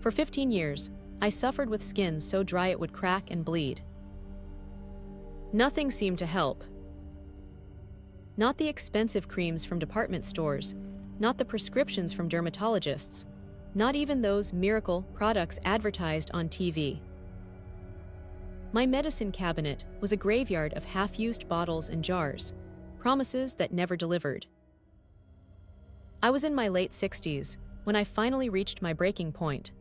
For 15 years, I suffered with skin so dry it would crack and bleed. Nothing seemed to help. Not the expensive creams from department stores, not the prescriptions from dermatologists, not even those miracle products advertised on TV. My medicine cabinet was a graveyard of half-used bottles and jars, promises that never delivered. I was in my late 60s when I finally reached my breaking point.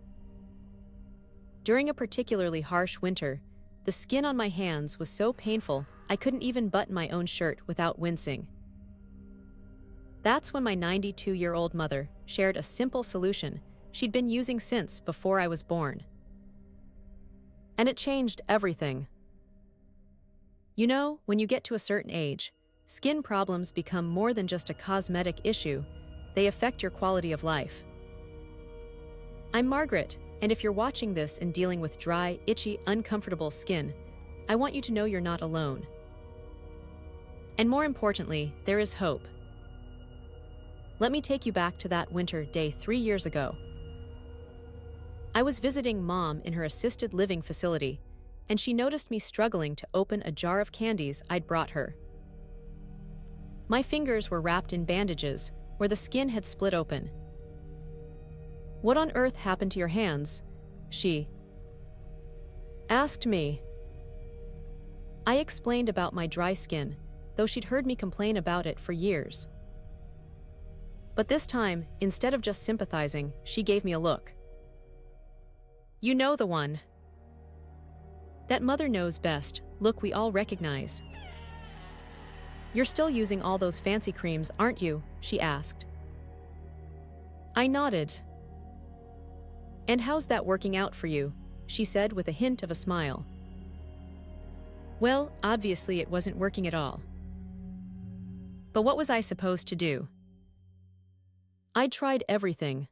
During a particularly harsh winter, the skin on my hands was so painful I couldn't even button my own shirt without wincing. That's when my 92-year-old mother shared a simple solution she'd been using since before I was born. And it changed everything. You know, when you get to a certain age, skin problems become more than just a cosmetic issue, they affect your quality of life. I'm Margaret, and if you're watching this and dealing with dry, itchy, uncomfortable skin, I want you to know you're not alone. And more importantly, there is hope. Let me take you back to that winter day 3 years ago. I was visiting Mom in her assisted living facility, and she noticed me struggling to open a jar of candies I'd brought her. My fingers were wrapped in bandages where the skin had split open. "What on earth happened to your hands?" she asked me. I explained about my dry skin, though she'd heard me complain about it for years. But this time, instead of just sympathizing, she gave me a look. "You know the one. That mother knows best, look we all recognize. You're still using all those fancy creams, aren't you?" she asked. I nodded. "And how's that working out for you?" she said with a hint of a smile. Well, obviously it wasn't working at all. But what was I supposed to do? I'd tried everything.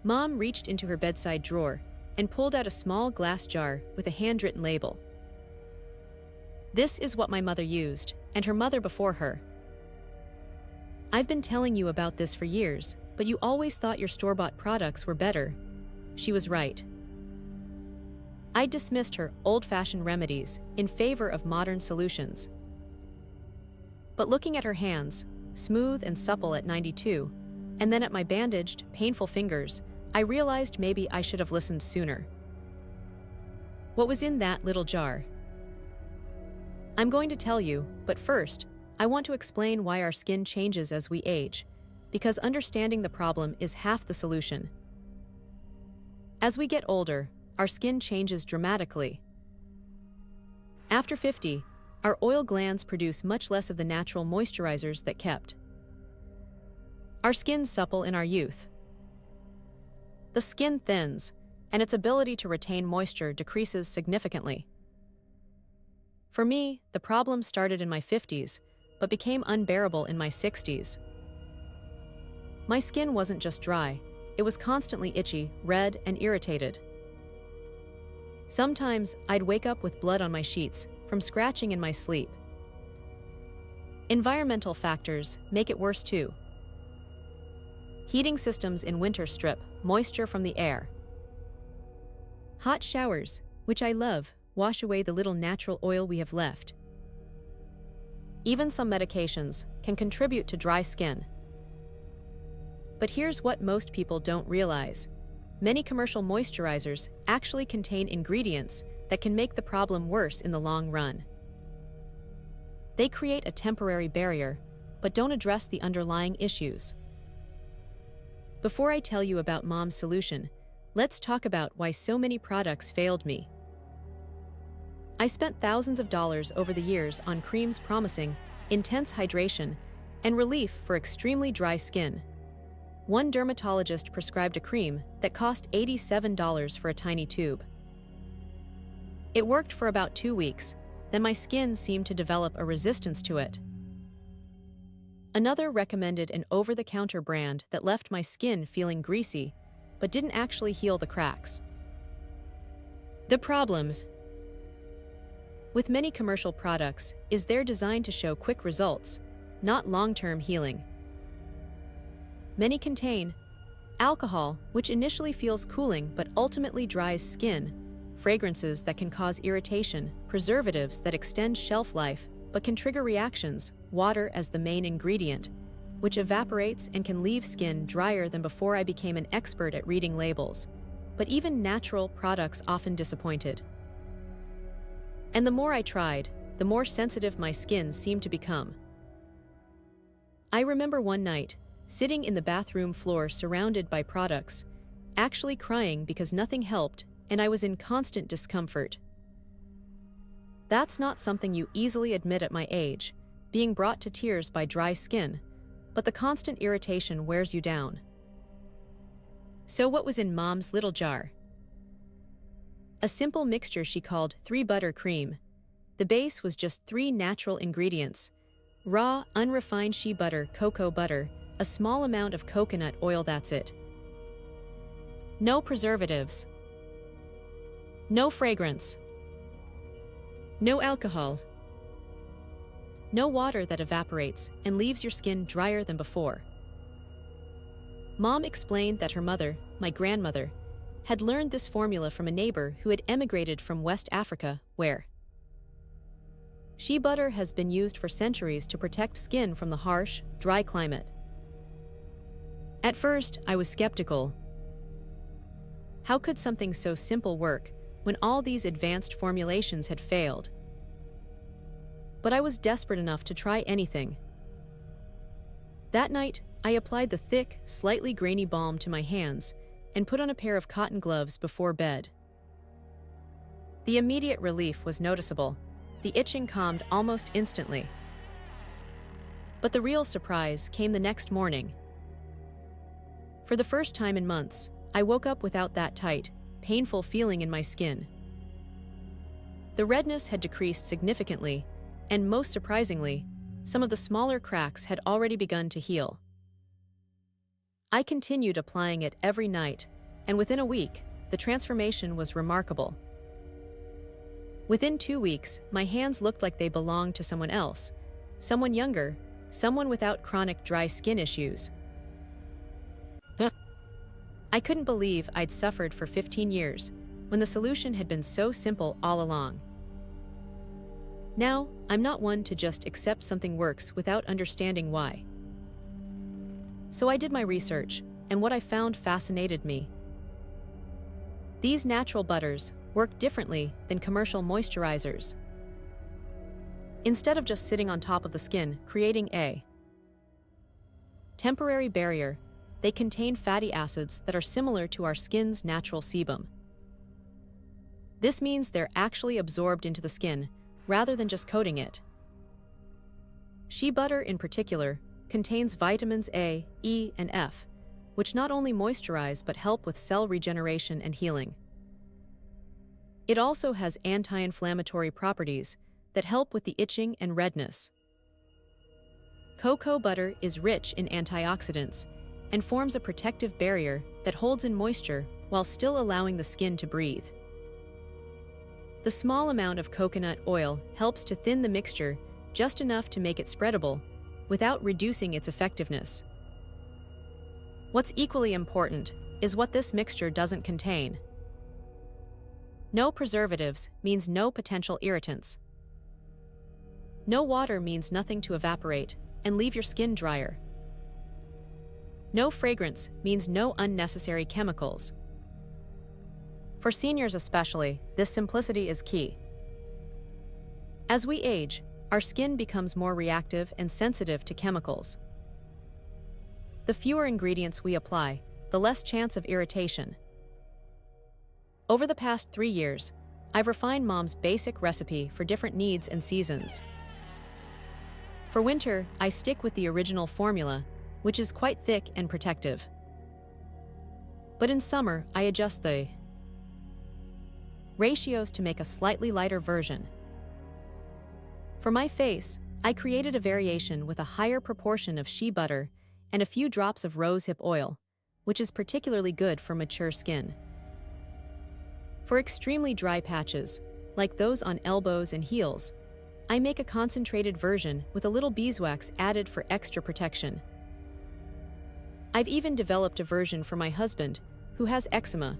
Mom reached into her bedside drawer and pulled out a small glass jar with a handwritten label. "This is what my mother used, and her mother before her. I've been telling you about this for years, but you always thought your store-bought products were better." She was right. I dismissed her old-fashioned remedies in favor of modern solutions. But looking at her hands, smooth and supple at 92, and then at my bandaged, painful fingers, I realized maybe I should have listened sooner. What was in that little jar? I'm going to tell you, but first, I want to explain why our skin changes as we age, because understanding the problem is half the solution. As we get older, our skin changes dramatically. After 50, our oil glands produce much less of the natural moisturizers that kept our skin supple in our youth. The skin thins, and its ability to retain moisture decreases significantly. For me, the problem started in my 50s, but became unbearable in my 60s. My skin wasn't just dry, it was constantly itchy, red, and irritated. Sometimes I'd wake up with blood on my sheets from scratching in my sleep. Environmental factors make it worse too. Heating systems in winter strip moisture from the air. Hot showers, which I love, wash away the little natural oil we have left. Even some medications can contribute to dry skin. But here's what most people don't realize. Many commercial moisturizers actually contain ingredients that can make the problem worse in the long run. They create a temporary barrier, but don't address the underlying issues. Before I tell you about Mom's solution, let's talk about why so many products failed me. I spent thousands of dollars over the years on creams promising intense hydration and relief for extremely dry skin. One dermatologist prescribed a cream that cost $87 for a tiny tube. It worked for about 2 weeks, then my skin seemed to develop a resistance to it. Another recommended an over-the-counter brand that left my skin feeling greasy, but didn't actually heal the cracks. The problems with many commercial products is they're designed to show quick results, not long-term healing. Many contain Alcohol, which initially feels cooling but ultimately dries skin, fragrances that can cause irritation, preservatives that extend shelf life but can trigger reactions, water as the main ingredient, which evaporates and can leave skin drier than before I became an expert at reading labels. But even natural products often disappointed. And the more I tried, the more sensitive my skin seemed to become. I remember one night, sitting in the bathroom floor surrounded by products, actually crying because nothing helped and I was in constant discomfort. That's not something you easily admit at my age, being brought to tears by dry skin, but the constant irritation wears you down. So what was in Mom's little jar? A simple mixture she called 3 butter cream. The base was just 3 natural ingredients: raw, unrefined shea butter, cocoa butter, a small amount of coconut oil, that's it. No preservatives. No fragrance. No alcohol. No water that evaporates and leaves your skin drier than before. Mom explained that her mother, my grandmother, had learned this formula from a neighbor who had emigrated from West Africa, where shea butter has been used for centuries to protect skin from the harsh, dry climate. At first, I was skeptical. How could something so simple work when all these advanced formulations had failed? But I was desperate enough to try anything. That night, I applied the thick, slightly grainy balm to my hands and put on a pair of cotton gloves before bed. The immediate relief was noticeable. The itching calmed almost instantly. But the real surprise came the next morning. For the first time in months, I woke up without that tight, painful feeling in my skin. The redness had decreased significantly, and most surprisingly, some of the smaller cracks had already begun to heal. I continued applying it every night, and within a week, the transformation was remarkable. Within 2 weeks, my hands looked like they belonged to someone else, someone younger, someone without chronic dry skin issues. I couldn't believe I'd suffered for 15 years, when the solution had been so simple all along. Now, I'm not one to just accept something works without understanding why. So I did my research, and what I found fascinated me. These natural butters work differently than commercial moisturizers. Instead of just sitting on top of the skin, creating a temporary barrier, they contain fatty acids that are similar to our skin's natural sebum. This means they're actually absorbed into the skin, rather than just coating it. Shea butter in particular contains vitamins A, E, and F, which not only moisturize but help with cell regeneration and healing. It also has anti-inflammatory properties that help with the itching and redness. Cocoa butter is rich in antioxidants and forms a protective barrier that holds in moisture while still allowing the skin to breathe. The small amount of coconut oil helps to thin the mixture just enough to make it spreadable, without reducing its effectiveness. What's equally important is what this mixture doesn't contain. No preservatives means no potential irritants. No water means nothing to evaporate and leave your skin drier. No fragrance means no unnecessary chemicals. For seniors especially, this simplicity is key. As we age, our skin becomes more reactive and sensitive to chemicals. The fewer ingredients we apply, the less chance of irritation. Over the past 3 years, I've refined Mom's basic recipe for different needs and seasons. For winter, I stick with the original formula, which is quite thick and protective. But in summer, I adjust the ratios to make a slightly lighter version. For my face, I created a variation with a higher proportion of shea butter and a few drops of rosehip oil, which is particularly good for mature skin. For extremely dry patches, like those on elbows and heels, I make a concentrated version with a little beeswax added for extra protection. I've even developed a version for my husband, who has eczema.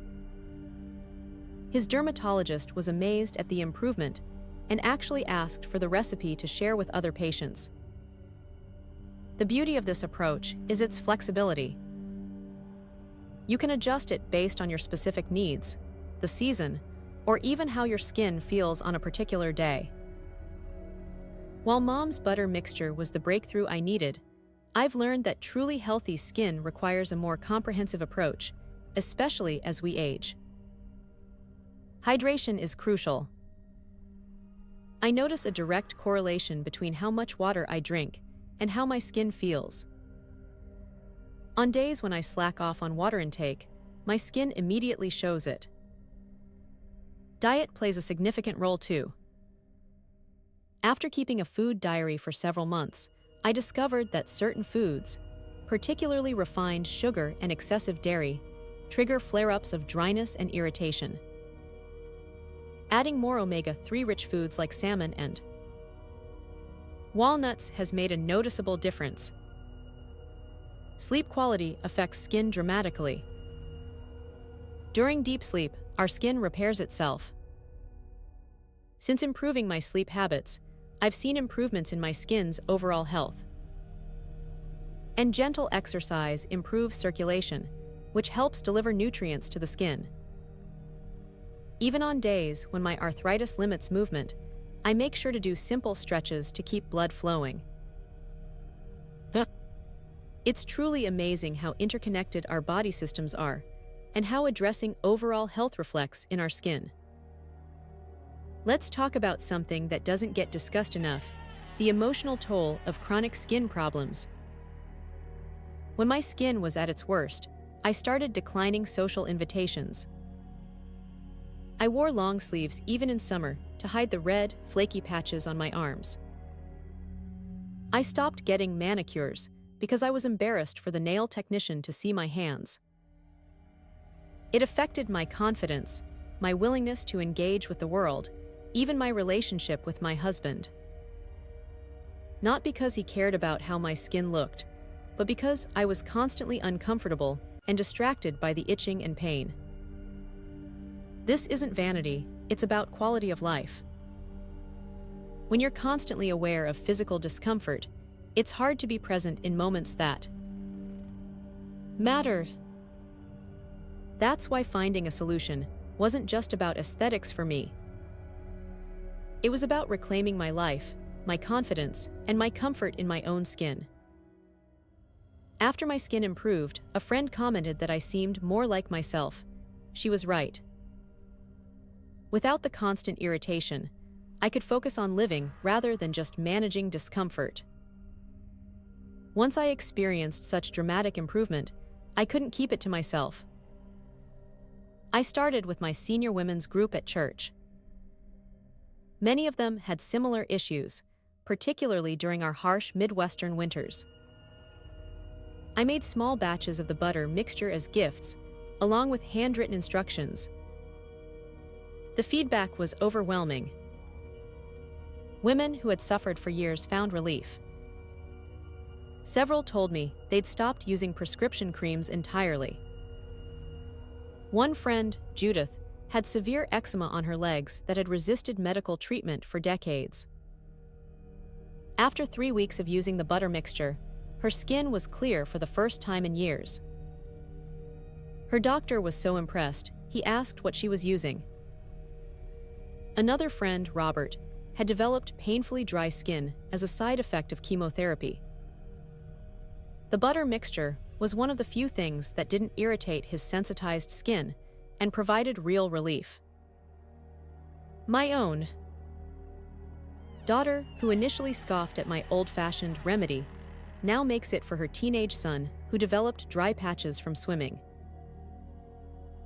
His dermatologist was amazed at the improvement and actually asked for the recipe to share with other patients. The beauty of this approach is its flexibility. You can adjust it based on your specific needs, the season, or even how your skin feels on a particular day. While Mom's butter mixture was the breakthrough I needed, I've learned that truly healthy skin requires a more comprehensive approach, especially as we age. Hydration is crucial. I notice a direct correlation between how much water I drink and how my skin feels. On days when I slack off on water intake, my skin immediately shows it. Diet plays a significant role too. After keeping a food diary for several months, I discovered that certain foods, particularly refined sugar and excessive dairy, trigger flare-ups of dryness and irritation. Adding more omega-3 rich foods like salmon and walnuts has made a noticeable difference. Sleep quality affects skin dramatically. During deep sleep, our skin repairs itself. Since improving my sleep habits, I've seen improvements in my skin's overall health. And gentle exercise improves circulation, which helps deliver nutrients to the skin. Even on days when my arthritis limits movement, I make sure to do simple stretches to keep blood flowing. It's truly amazing how interconnected our body systems are, and how addressing overall health reflects in our skin. Let's talk about something that doesn't get discussed enough: the emotional toll of chronic skin problems. When my skin was at its worst, I started declining social invitations. I wore long sleeves even in summer to hide the red, flaky patches on my arms. I stopped getting manicures because I was embarrassed for the nail technician to see my hands. It affected my confidence, my willingness to engage with the world, even my relationship with my husband. Not because he cared about how my skin looked, but because I was constantly uncomfortable and distracted by the itching and pain. This isn't vanity, it's about quality of life. When you're constantly aware of physical discomfort, it's hard to be present in moments that matter. That's why finding a solution wasn't just about aesthetics for me. It was about reclaiming my life, my confidence, and my comfort in my own skin. After my skin improved, a friend commented that I seemed more like myself. She was right. Without the constant irritation, I could focus on living rather than just managing discomfort. Once I experienced such dramatic improvement, I couldn't keep it to myself. I started with my senior women's group at church. Many of them had similar issues, particularly during our harsh Midwestern winters. I made small batches of the butter mixture as gifts, along with handwritten instructions. The feedback was overwhelming. Women who had suffered for years found relief. Several told me they'd stopped using prescription creams entirely. One friend, Judith, had severe eczema on her legs that had resisted medical treatment for decades. After 3 weeks of using the butter mixture, her skin was clear for the first time in years. Her doctor was so impressed, he asked what she was using. Another friend, Robert, had developed painfully dry skin as a side effect of chemotherapy. The butter mixture was one of the few things that didn't irritate his sensitized skin and provided real relief. My own daughter, who initially scoffed at my old-fashioned remedy, now makes it for her teenage son, who developed dry patches from swimming.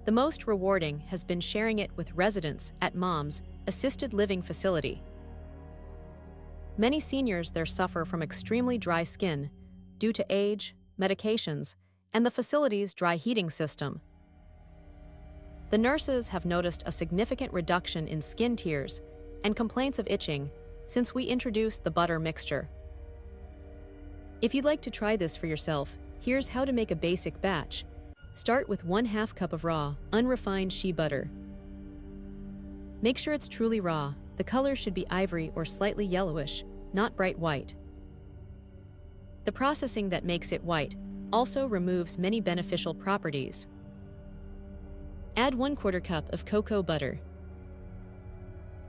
The most rewarding has been sharing it with residents at Mom's assisted living facility. Many seniors there suffer from extremely dry skin due to age, medications, and the facility's dry heating system. The nurses have noticed a significant reduction in skin tears and complaints of itching since we introduced the butter mixture. If you'd like to try this for yourself, Here's how to make a basic batch. Start with 1/2 cup of raw, unrefined shea butter. Make sure it's truly raw. The color should be ivory or slightly yellowish, not bright white. The processing that makes it white also removes many beneficial properties. Add 1/4 cup of cocoa butter.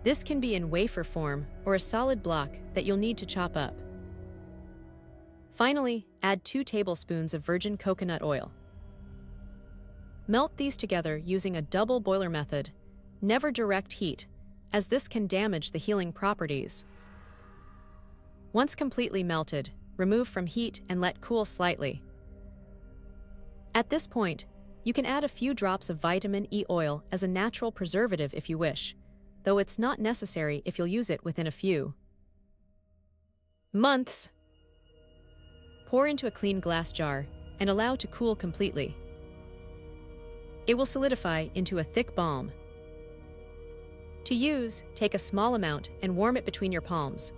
This can be in wafer form or a solid block that you'll need to chop up. Finally, add 2 tablespoons of virgin coconut oil. Melt these together using a double boiler method. Never direct heat, as this can damage the healing properties. Once completely melted, remove from heat and let cool slightly. At this point, you can add a few drops of vitamin E oil as a natural preservative if you wish, though it's not necessary if you'll use it within a few months. Pour into a clean glass jar and allow to cool completely. It will solidify into a thick balm. To use, take a small amount and warm it between your palms.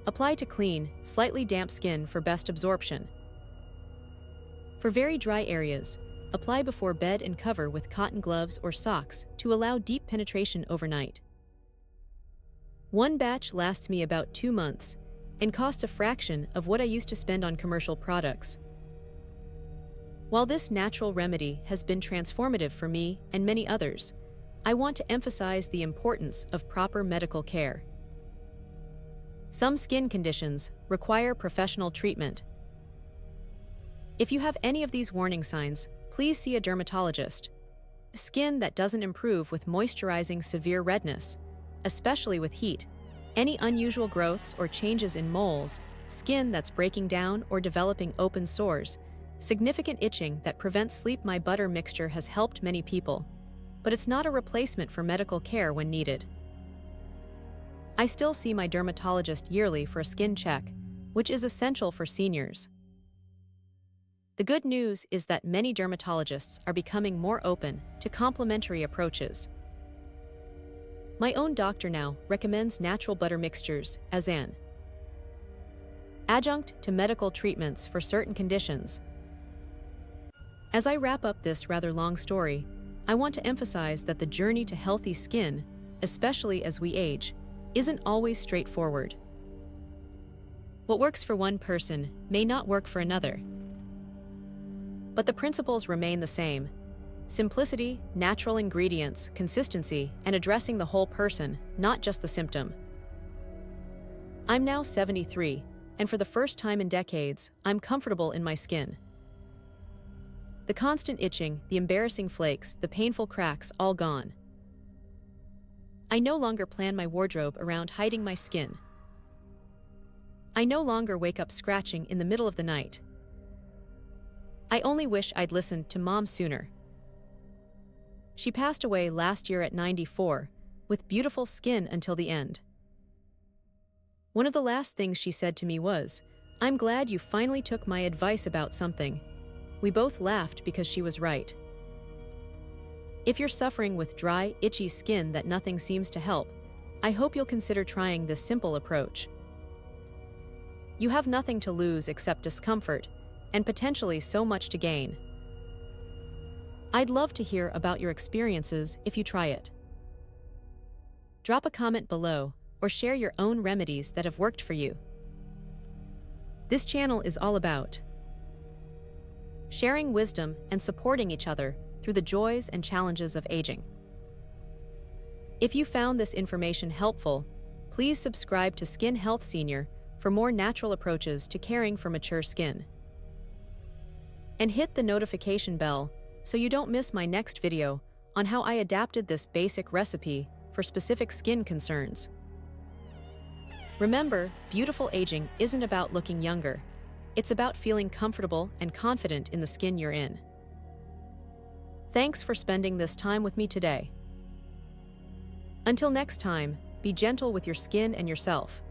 Apply to clean, slightly damp skin for best absorption. For very dry areas, apply before bed and cover with cotton gloves or socks to allow deep penetration overnight. One batch lasts me about 2 months and costs a fraction of what I used to spend on commercial products. While this natural remedy has been transformative for me and many others, I want to emphasize the importance of proper medical care. Some skin conditions require professional treatment. If you have any of these warning signs, please see a dermatologist. Skin that doesn't improve with moisturizing severe redness, especially with heat, any unusual growths or changes in moles, skin that's breaking down or developing open sores, significant itching that prevents sleep. My butter mixture has helped many people, but it's not a replacement for medical care when needed. I still see my dermatologist yearly for a skin check, which is essential for seniors. The good news is that many dermatologists are becoming more open to complementary approaches. My own doctor now recommends natural butter mixtures as an adjunct to medical treatments for certain conditions. As I wrap up this rather long story, I want to emphasize that the journey to healthy skin, especially as we age, isn't always straightforward. What works for one person may not work for another. But the principles remain the same: simplicity, natural ingredients, consistency, and addressing the whole person, not just the symptom. I'm now 73, and for the first time in decades, I'm comfortable in my skin. The constant itching, the embarrassing flakes, the painful cracks, all gone. I no longer plan my wardrobe around hiding my skin. I no longer wake up scratching in the middle of the night. I only wish I'd listened to Mom sooner. She passed away last year at 94, with beautiful skin until the end. One of the last things she said to me was, "I'm glad you finally took my advice about something." We both laughed because she was right. If you're suffering with dry, itchy skin that nothing seems to help, I hope you'll consider trying this simple approach. You have nothing to lose except discomfort, and potentially so much to gain. I'd love to hear about your experiences if you try it. Drop a comment below or share your own remedies that have worked for you. This channel is all about sharing wisdom and supporting each other through the joys and challenges of aging. If you found this information helpful, please subscribe to Skin Health Senior for more natural approaches to caring for mature skin. And hit the notification bell so you don't miss my next video on how I adapted this basic recipe for specific skin concerns. Remember, beautiful aging isn't about looking younger. It's about feeling comfortable and confident in the skin you're in. Thanks for spending this time with me today. Until next time, be gentle with your skin and yourself.